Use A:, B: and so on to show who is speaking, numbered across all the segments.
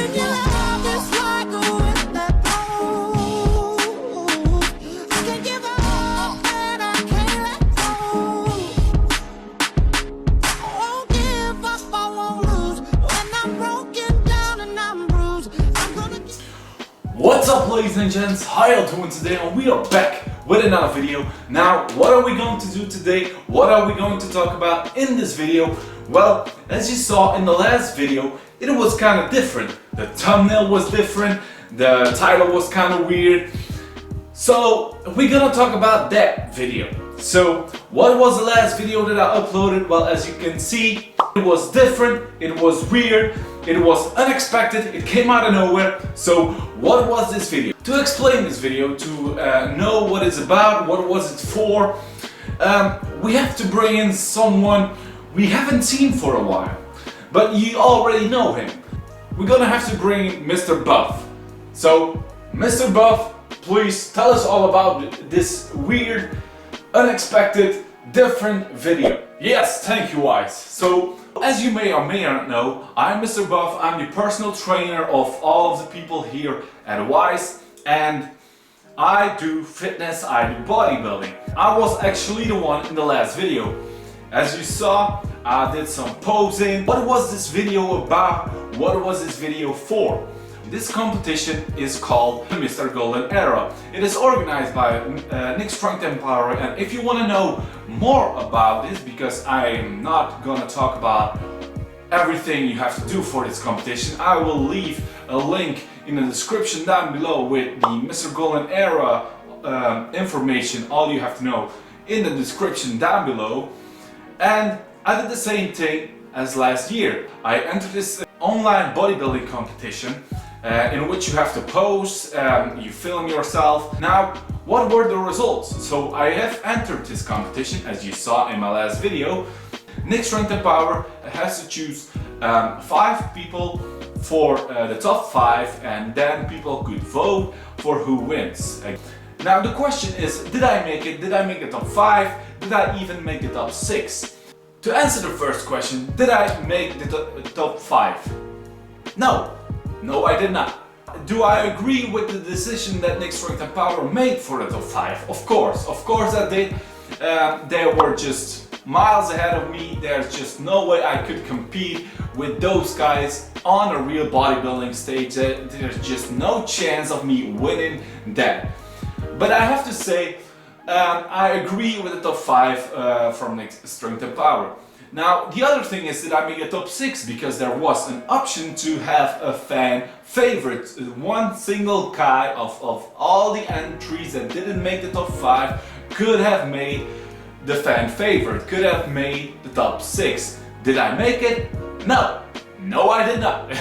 A: What's up, ladies and gents, how you doing today? And we are back with another video. Now, what are we going to do today? What are we going to talk about in this video? Well, as you saw in the last video, it was kind of different. The thumbnail was different, the title was kind of weird. So, we're gonna talk about that video. So, what was the last video that I uploaded? Well, as you can see, it was different, it was weird, it was unexpected, it came out of nowhere. So, what was this video? To explain this video, to know what it's about, what was it for, we have to bring in someone we haven't seen for a while, but you already know him. We're gonna have to bring in Mr. Buff. So, Mr. Buff, please tell us all about this weird, unexpected, different video. Yes, thank you, Wise. So, as you may or may not know, I'm Mr. Buff. I'm the personal trainer of all of the people here at Wise, and I do fitness, I do bodybuilding. I was actually the one in the last video. As you saw, I did some posing. What was this video about? What was this video for? This competition is called Mr. Golden Era. It is organized by Nick Strength and Power, and if you want to know more about this, because I am not gonna talk about everything you have to do for this competition, I will leave a link in the description down below with the Mr. Golden Era information, all you have to know in the description down below. And I did the same thing as last year. I entered this online bodybuilding competition in which you have to pose, you film yourself. Now, what were the results? So I have entered this competition, as you saw in my last video. Nick Strength and Power has to choose 5 people for the top 5, and then people could vote for who wins. Now the question is, did I make it? Did I make the top 5? Did I even make the top 6? To answer the first question, did I make the top 5? No. No, I did not. Do I agree with the decision that Nick Strength and Power made for the top 5? Of course I did. They were just miles ahead of me. There's just no way I could compete with those guys on a real bodybuilding stage. There's just no chance of me winning that. But I have to say, I agree with the top 5 from Nick Strength and Power. Now, the other thing is that I made a top 6 because there was an option to have a fan favorite. One single guy of all the entries that didn't make the top 5 could have made the fan favorite, could have made the top 6. Did I make it? No. No, I did not.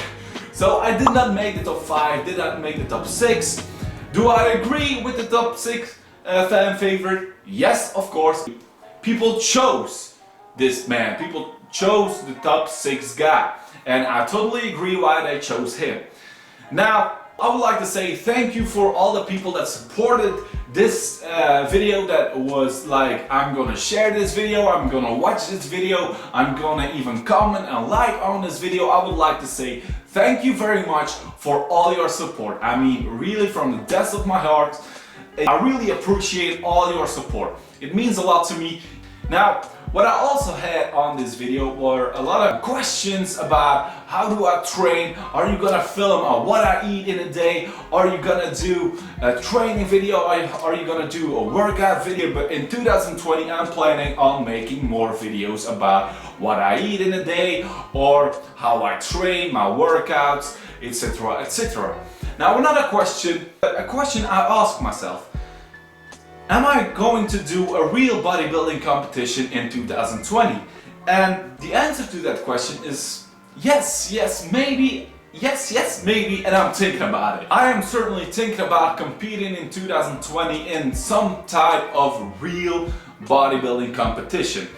A: So I did not make the top 5, did not make the top 6. Do I agree with the top 6 fan favorite? Yes, of course. People chose this man, people chose the top 6 guy, and I totally agree why they chose him. Now, I would like to say thank you for all the people that supported this video, that was like, I'm gonna share this video, I'm gonna watch this video, I'm gonna even comment and like on this video. I would like to say thank you very much for all your support. I mean, really from the depths of my heart, I really appreciate all your support. It means a lot to me. Now, what I also had on this video were a lot of questions about how do I train, are you gonna film what I eat in a day, are you gonna do a training video, are you gonna do a workout video. But in 2020 I'm planning on making more videos about what I eat in a day, or how I train, my workouts, etc, etc. Now another question, a question I ask myself: am I going to do a real bodybuilding competition in 2020? And the answer to that question is yes, maybe, and I'm thinking about it. I am certainly thinking about competing in 2020 in some type of real bodybuilding competition.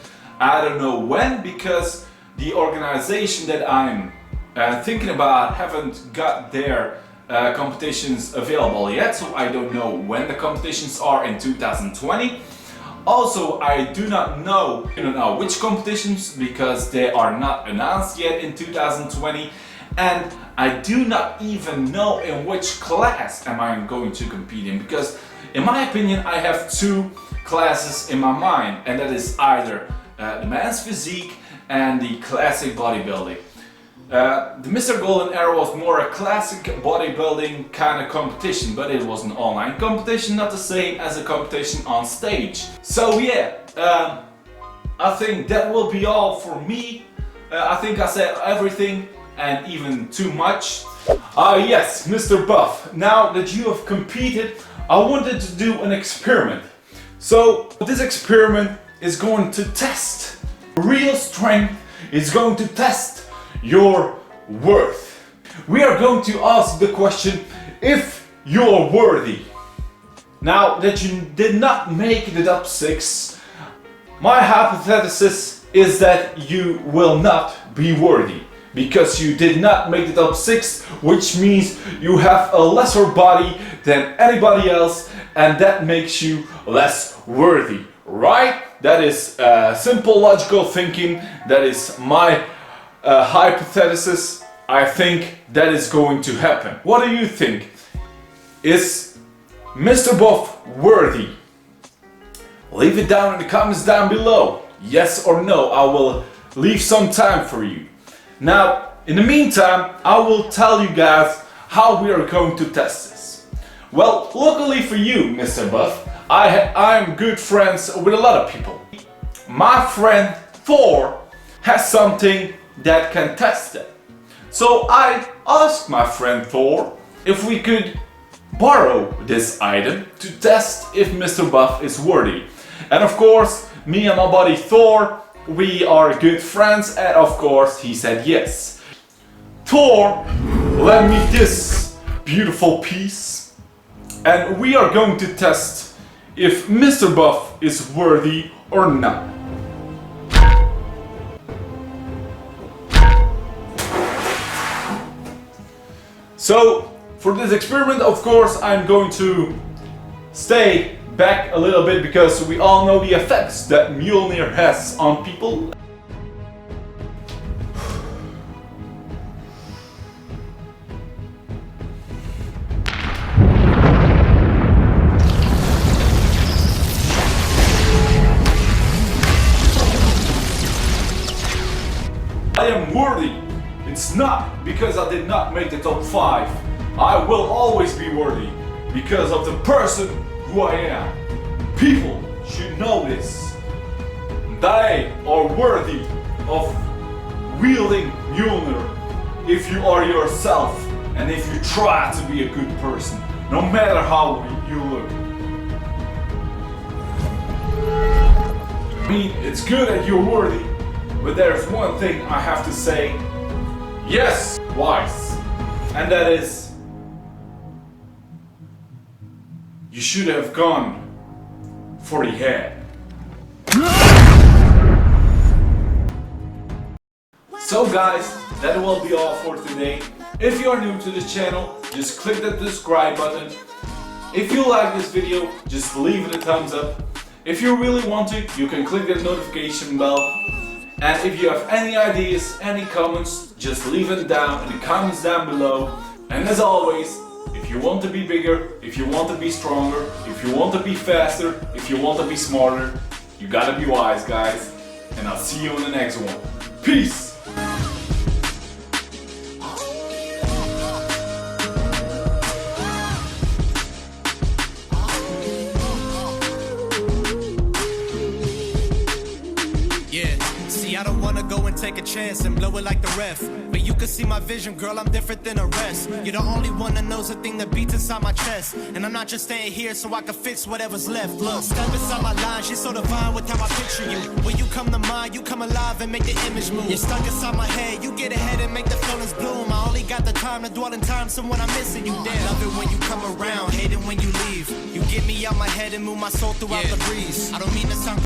A: I don't know when, because the organization that I'm thinking about haven't got their competitions available yet, so I don't know when the competitions are in 2020. Also, I do not know which competitions, because they are not announced yet in 2020, and I do not even know in which class am I going to compete in, because in my opinion I have two classes in my mind, and that is either the man's physique and the classic bodybuilding. The Mr. Golden Era was more a classic bodybuilding kind of competition, but it was an online competition, not the same as a competition on stage. So yeah, I think that will be all for me. I think I said everything and even too much. Yes, Mr. Buff, now that you have competed, I wanted to do an experiment. So this experiment is going to test real strength, it's going to test your worth. We are going to ask the question if you're worthy. Now that you did not make the top 6, my hypothesis is that you will not be worthy, because you did not make the top 6, which means you have a lesser body than anybody else, and that makes you less worthy, right? That is simple logical thinking. That is my hypothesis. I think that is going to happen. What do you think? Is Mr. Buff worthy? Leave it down in the comments down below. Yes or no, I will leave some time for you. Now, in the meantime, I will tell you guys how we are going to test this. Well, luckily for you, Mr. Buff, I'm good friends with a lot of people. My friend Thor has something that can test it. So I asked my friend Thor if we could borrow this item to test if Mr. Buff is worthy. And of course, me and my buddy Thor, we are good friends, and of course he said yes. Thor lent me this beautiful piece, and we are going to test if Mr. Buff is worthy or not. So, for this experiment, of course, I'm going to stay back a little bit, because we all know the effects that Mjolnir has on people. I am worthy. It's not because I did not make the top 5. I will always be worthy because of the person who I am. People should know this. They are worthy of wielding Mjolnir if you are yourself and if you try to be a good person, no matter how you look. I mean, it's good that you're worthy, but there's one thing I have to say. Yes, twice. And that is, you should have gone for the head. So guys, that will be all for today. If you are new to this channel, just click that subscribe button. If you like this video, just leave it a thumbs up. If you really want to, you can click that notification bell. And if you have any ideas, any comments, just leave it down in the comments down below. And as always, if you want to be bigger, if you want to be stronger, if you want to be faster, if you want to be smarter, you gotta be wise, guys. And I'll see you in the next one. Peace!
B: I don't wanna go and take a chance and blow it like the ref, but you can see my vision, girl, I'm different than the rest. You're the only one that knows the thing that beats inside my chest, and I'm not just staying here so I can fix whatever's left. Look, step inside my line, she's so divine with how I picture you. When you come to mind, you come alive and make the image move. You're stuck inside my head, you get ahead and make the feelings bloom. I only got the time to dwell in time, so when I'm missing you dead. Love it when you come around, hate it when you leave. You get me out my head and move my soul throughout the breeze. I don't mean to sound